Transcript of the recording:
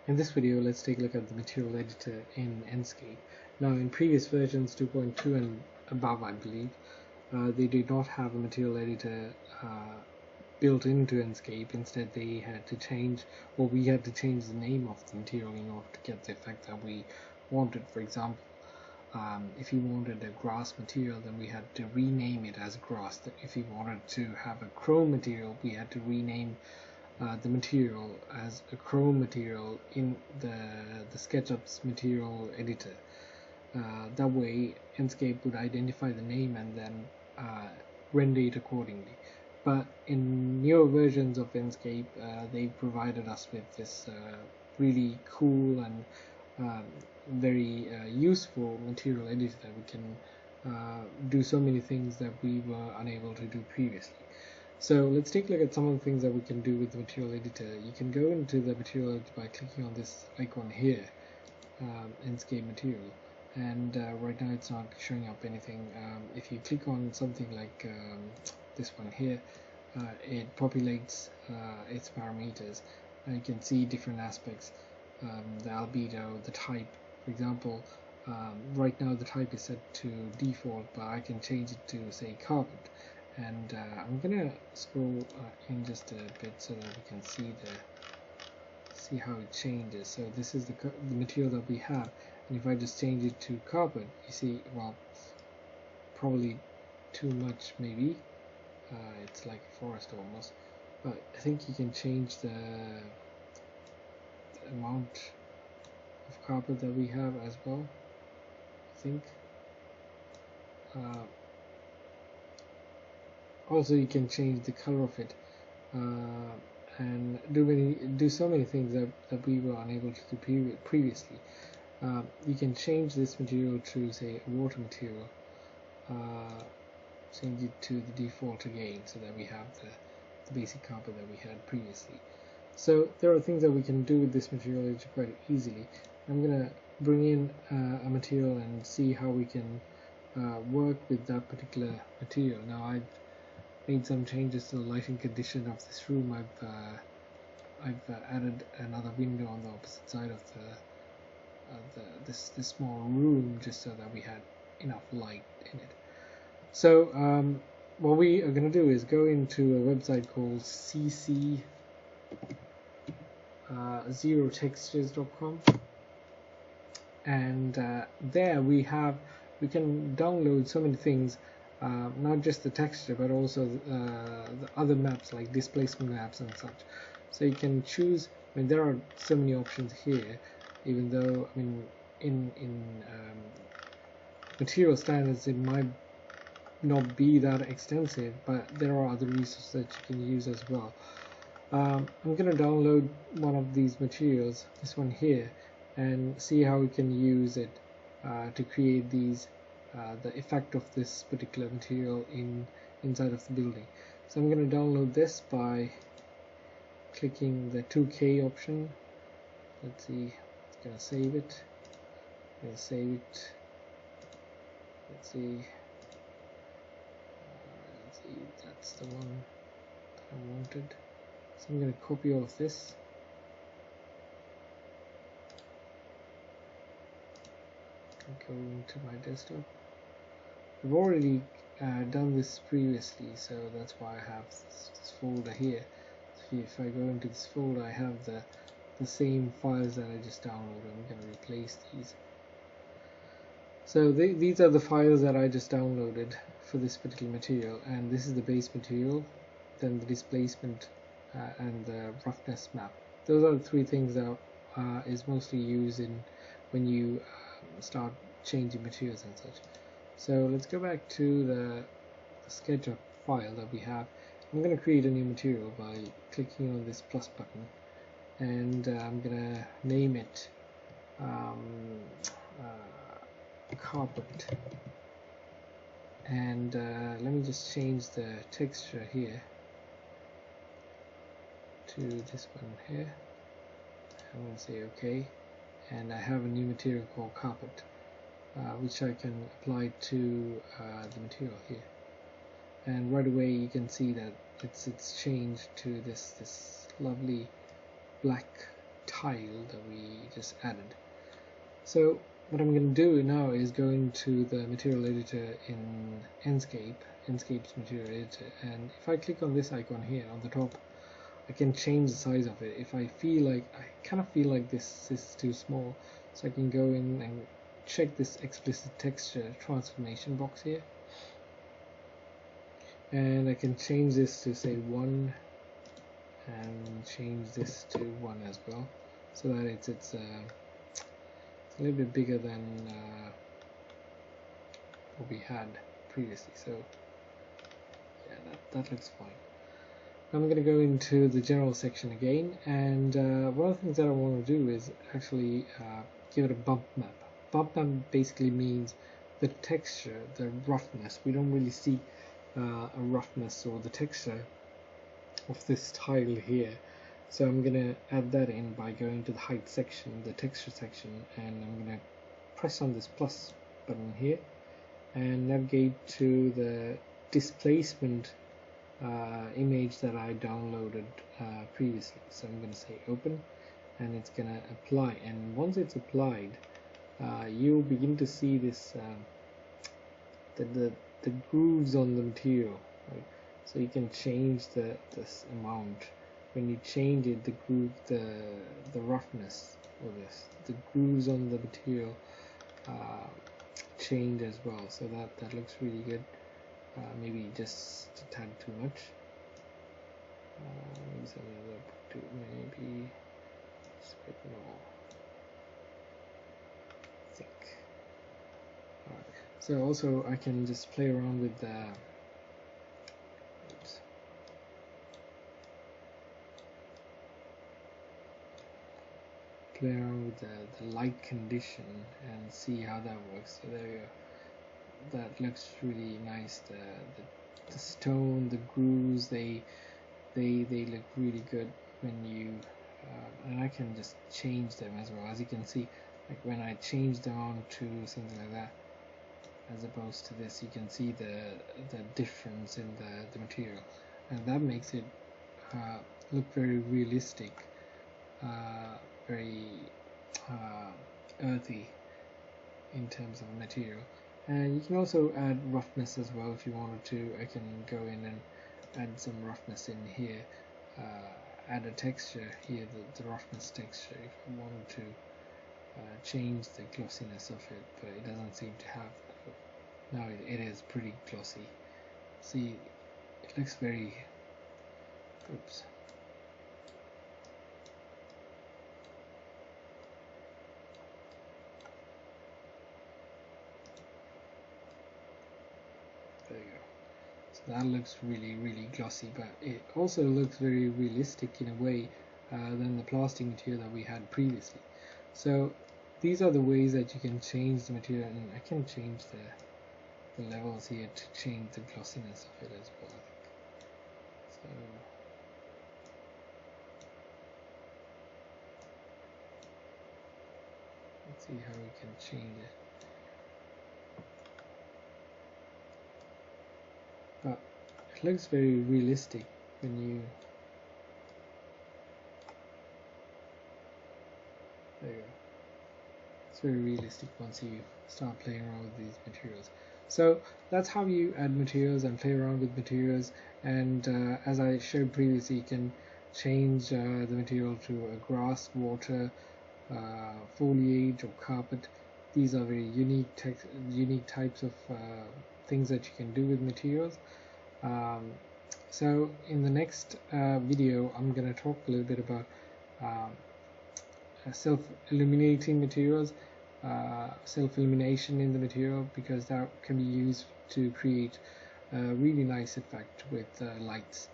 In this video, let's take a look at the material editor in Enscape. Now, in previous versions 2.2 and above, I believe, they did not have a material editor built into Enscape. Instead, they had to change, or we had to change the name of the material in order to get the effect that we wanted. For example, if you wanted a grass material, then we had to rename it as grass. If you wanted to have a chrome material, we had to rename the material as a chrome material in the SketchUp's material editor. That way Enscape would identify the name and then render it accordingly. But in newer versions of Enscape, they provided us with this really cool and very useful material editor that we can do so many things that we were unable to do previously. So let's take a look at some of the things that we can do with the material editor. You can go into the material editor by clicking on this icon here, Enscape Material, and right now it's not showing up anything. If you click on something like this one here, it populates its parameters, and you can see different aspects, the albedo, the type. For example, right now the type is set to default, but I can change it to, say, carpet. And I'm gonna scroll in just a bit so that we can see how it changes. So this is the material that we have, and if I just change it to carpet, you see, well, probably too much maybe. It's like a forest almost, but I think you can change the amount of carpet that we have as well, I think. Also, you can change the color of it and do so many things that we were unable to do previously. You can change this material to, say, a water material, change it to the default again so that we have the basic carpet that we had previously. So there are things that we can do with this material quite easily. I'm going to bring in a material and see how we can work with that particular material. Now, I've made some changes to the lighting condition of this room. I've added another window on the opposite side of this small room, just so that we had enough light in it. So what we are going to do is go into a website called cc0textures.com, and there we can download so many things. Not just the texture, but also the other maps like displacement maps and such. So you can choose. I mean, there are so many options here. Even though, I mean, in material standards, it might not be that extensive, but there are other resources that you can use as well. I'm going to download one of these materials, this one here, and see how we can use it to create these. The effect of this particular material inside of the building. So I'm going to download this by clicking the 2K option. Let's see, it's going to save it. Let's save it. Let's see, that's the one that I wanted. So I'm going to copy all of this. Go into my desktop. I've already done this previously, so that's why I have this folder here. So if I go into this folder, I have the same files that I just downloaded. I'm going to replace these. So these are the files that I just downloaded for this particular material, and this is the base material, then the displacement and the roughness map. Those are the three things that is mostly used when you start changing materials and such. So let's go back to the SketchUp file that we have. I'm going to create a new material by clicking on this plus button, and I'm going to name it carpet, and let me just change the texture here to this one here. I'm going to say OK, and I have a new material called carpet, which I can apply to the material here, and right away you can see that it's changed to this lovely black tile that we just added. So what I'm going to do now is go into the material editor in Enscape's material editor, and if I click on this icon here on the top, I can change the size of it. If I kind of feel like this is too small, so I can go in and check this explicit texture transformation box here, and I can change this to say 1 and change this to 1 as well, so that it's a little bit bigger than what we had previously. So yeah, that looks fine. I'm going to go into the general section again, and one of the things that I want to do is actually give it a bump map. Bump map basically means the texture, the roughness. We don't really see a roughness or the texture of this tile here. So I'm going to add that in by going to the height section, the texture section, and I'm going to press on this plus button here and navigate to the displacement image that I downloaded previously. So I'm going to say open, and it's going to apply, and once it's applied, you'll begin to see this the grooves on the material, right? So you can change this amount. When you change it, the roughness of this, the grooves on the material change as well. So that looks really good. Maybe just a tad too much. Maybe something other, maybe just a bit more thick. Alright. So also I can just play around with the the light condition and see how that works. So there you go. That looks really nice. The stone, the grooves, they look really good when you and I can just change them as well. As you can see, like when I change them on to something like that, as opposed to this, you can see the difference in the material, and that makes it look very realistic, very earthy in terms of material. And you can also add roughness as well if you wanted to. I can go in and add some roughness in here, add a texture here, the roughness texture, if I wanted to change the glossiness of it, but it doesn't seem to have. Now it is pretty glossy. See, it looks very, oops. There you go. So that looks really, really glossy, but it also looks very realistic in a way than the plastic material that we had previously. So these are the ways that you can change the material, and I can change the levels here to change the glossiness of it as well. So let's see how we can change it. But it looks very realistic when you, there you go. It's very realistic once you start playing around with these materials. So that's how you add materials and play around with materials. And as I showed previously, you can change the material to a grass, water, foliage, or carpet. These are very unique types of things that you can do with materials. So in the next video, I'm going to talk a little bit about self-illuminating materials, self-illumination in the material, because that can be used to create a really nice effect with lights.